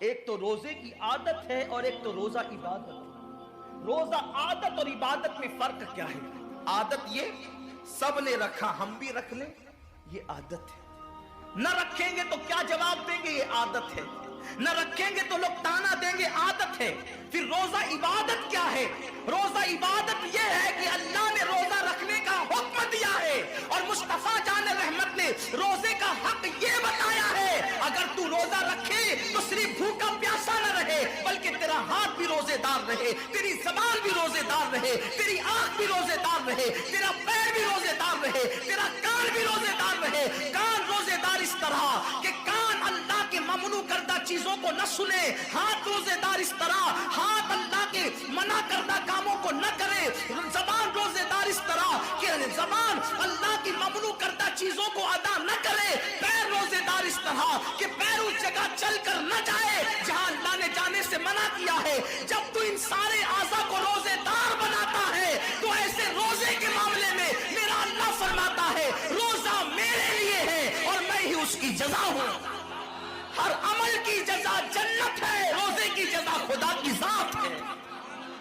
ایک تو روزے کی عادت ہے اور ایک تو روزہ عبادت ہے۔ روزہ عادت اور عبادت میں فرق کیا ہے؟ عادت یہ سب نے رکھا ہم بھی رکھ لیں، یہ عادت ہے۔ نہ رکھیں گے تو کیا جواب دیں گے، یہ عادت ہے۔ نہ رکھیں گے تو لوگ تانا دیں گے، عادت ہے۔ پھر روزہ عبادت کیا ہے؟ روزہ عبادت یہ ہے کہ اللہ نے روزہ رکھنے کا حکم دیا ہے اور مصطفیٰ جان رحمت نے روزے کا حق یہ بتایا ہے، اگر تو روزہ رکھے تو صرف بھوکا پیاسا نہ رہے بلکہ تیرا ہاتھ بھی روزے دار رہے، تیری زبان بھی روزے دار رہے، تیری آنکھ بھی روزے دار رہے، تیرا پیر بھی روزے دار رہے، تیرا کان بھی روزے دار رہے۔ کان روزے دار اس طرح کہ کان اللہ کے ممنوع کردہ چیزوں کو نہ سنے، ہاتھ روزے دار اس طرح ہاتھ اللہ کے منع کردہ کاموں کو نہ کرے، زبان روزے دار اس طرح کہ زبان اللہ کی ممنوع کردہ چیزوں کو ادا نہ کرے، پیر روزے دار اس طرح کہ پیر اس جگہ چل کر نہ جائے جہاں اللہ نے جانے سے منع کیا ہے۔ جب تو ان سارے اعضاء کو روزے دار بناتا ہے تو ایسے روزے کے معاملے میں میرا اللہ فرماتا ہے روزہ میرے لیے ہے اور میں ہی اس کی جزا ہوں۔ ہر عمل کی جزا جنت ہے، روزے کی جزا خدا کی ذات ہے۔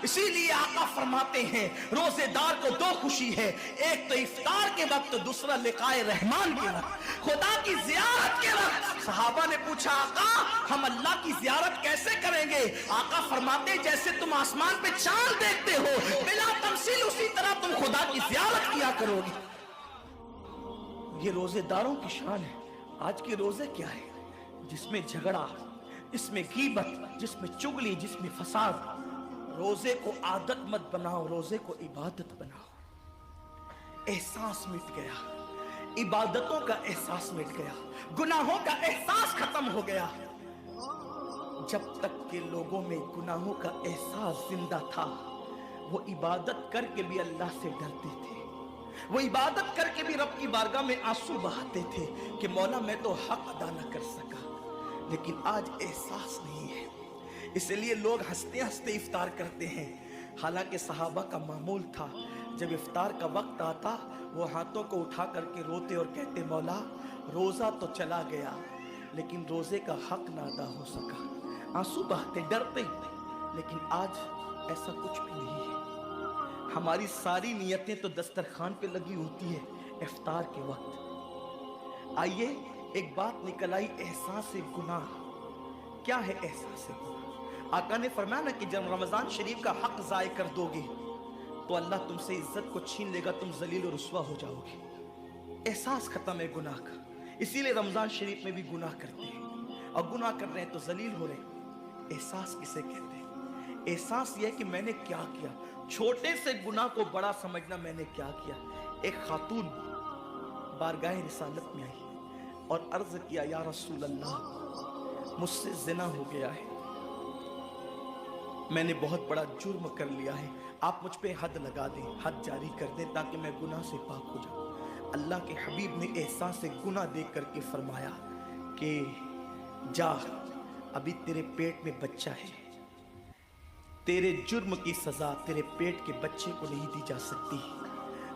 اسی لیے آقا فرماتے ہیں روزے دار کو دو خوشی ہے، ایک تو افطار کے وقت، دوسرا لقائے رحمان کے وقت، خدا کی زیارت کے وقت۔ صحابہ نے پوچھا آقا ہم اللہ کی زیارت کیسے کریں گے؟ آقا فرماتے ہیں جیسے تم آسمان پہ چاند دیکھتے ہو بلا تمثیل اسی طرح تم خدا کی زیارت کیا کرو گے۔ یہ روزے داروں کی شان ہے۔ آج کے روزے کیا ہے؟ جس میں جھگڑا، جس میں غیبت، جس میں چگلی، جس میں فساد۔ روزے کو عادت مت بناؤ، روزے کو عبادت بناؤ۔ احساس مٹ گیا، عبادتوں کا احساس مٹ گیا، گناہوں کا احساس ختم ہو گیا۔ جب تک کہ لوگوں میں گناہوں کا احساس زندہ تھا وہ عبادت کر کے بھی اللہ سے ڈرتے تھے، وہ عبادت کر کے بھی رب کی بارگاہ میں آنسو بہاتے تھے کہ مولا میں تو حق ادا نہ کر سکا۔ لیکن آج احساس نہیں ہے، اس لیے لوگ ہنستے ہنستے افطار کرتے ہیں۔ حالانکہ صحابہ کا معمول تھا جب افطار کا وقت آتا وہ ہاتھوں کو اٹھا کر کے روتے اور کہتے مولا روزہ تو چلا گیا لیکن روزے کا حق نہ ادا ہو سکا، آنسو بہاتے ڈرتے۔ لیکن آج ایسا کچھ بھی نہیں ہے، ہماری ساری نیتیں تو دسترخوان پہ لگی ہوتی ہے افطار کے وقت۔ آئیے ایک بات نکل آئی، احساس گناہ۔ کیا ہے احساس گناہ؟ آقا نے فرمایا نا کہ جب رمضان شریف کا حق ضائع کر دو گے تو اللہ تم سے عزت کو چھین لے گا، تم ذلیل و رسوا ہو جاؤ گے۔ احساس ختم ہے گناہ کا، اسی لیے رمضان شریف میں بھی گناہ کرتے ہیں، اور گناہ کر رہے ہیں تو ذلیل ہو رہے ہیں۔ احساس کسے کہتے ہیں؟ احساس یہ ہے کہ میں نے کیا کیا، چھوٹے سے گناہ کو بڑا سمجھنا میں نے کیا کیا۔ ایک خاتون بارگاہ رسالت میں آئی اور عرض کیا یا رسول اللہ مجھ سے زنا ہو گیا ہے، میں نے بہت بڑا جرم کر لیا ہے، آپ مجھ پہ حد لگا دیں، حد جاری کر دیں تاکہ میں گناہ سے پاک ہو جاؤں۔ اللہ کے حبیب نے احساس گناہ دیکھ کر کے فرمایا کہ جا ابھی تیرے پیٹ میں بچہ ہے، تیرے جرم کی سزا تیرے پیٹ کے بچے کو نہیں دی جا سکتی،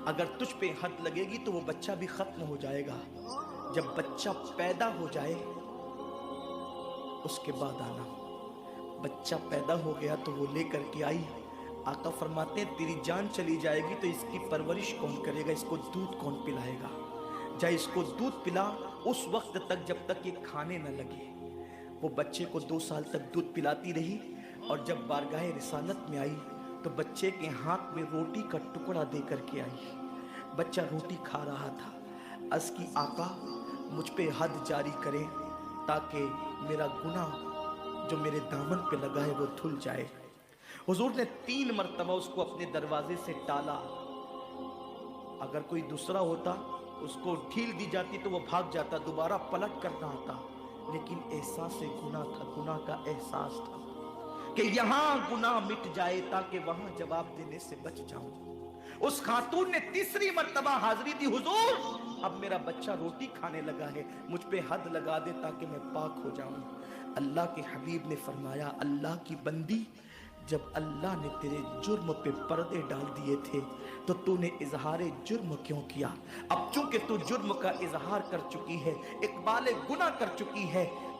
اگر تجھ پہ حد لگے گی تو وہ بچہ بھی ختم ہو جائے گا، جب بچہ پیدا ہو جائے اس کے بعد آنا۔ بچہ پیدا ہو گیا تو وہ لے کر کے آئی، آقا فرماتے ہیں تیری جان چلی جائے گی تو اس کی پرورش کون کرے گا، اس کو دودھ کون پلائے گا؟ جا اس کو دودھ پلا اس وقت تک جب تک یہ کھانے نہ لگے۔ وہ بچے کو 2 سال تک دودھ پلاتی رہی، اور جب بارگاہ رسالت میں آئی تو بچے کے ہاتھ میں روٹی کا ٹکڑا دے کر کے آئی۔ بچہ روٹی کھا رہا تھا، عرض کی آقا مجھ پہ حد جاری کریں تاکہ میرا گناہ جو میرے دامن پہ لگا ہے وہ دھل جائے۔ حضور نے 3 مرتبہ اس کو اپنے دروازے سے ٹالا، اگر کوئی دوسرا ہوتا اس کو ڈھیل دی جاتی تو وہ بھاگ جاتا، دوبارہ پلٹ کر نہ آتا، لیکن احساس گناہ تھا، گناہ کا احساس تھا کہ یہاں گناہ مٹ جائے تاکہ وہاں جواب دینے سے بچ جاؤں۔ اس خاتون نے 3 مرتبہ حاضری دی، حضور اب میرا بچہ روٹی کھانے لگا ہے، مجھ پہ حد لگا دے تاکہ میں پاک ہو جاؤں۔ اللہ کے حبیب نے فرمایا اللہ کی بندی جب اللہ نے تیرے جرم پہ پردے ڈال دیے تھے تو تو نے اظہار جرم کیوں کیا؟ اب چونکہ تو جرم کا اظہار کر چکی ہے، اقبال گناہ کر چکی ہے،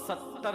70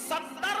70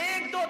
1 2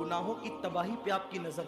گناہوں کی تباہی پہ آپ کی نظر نہیں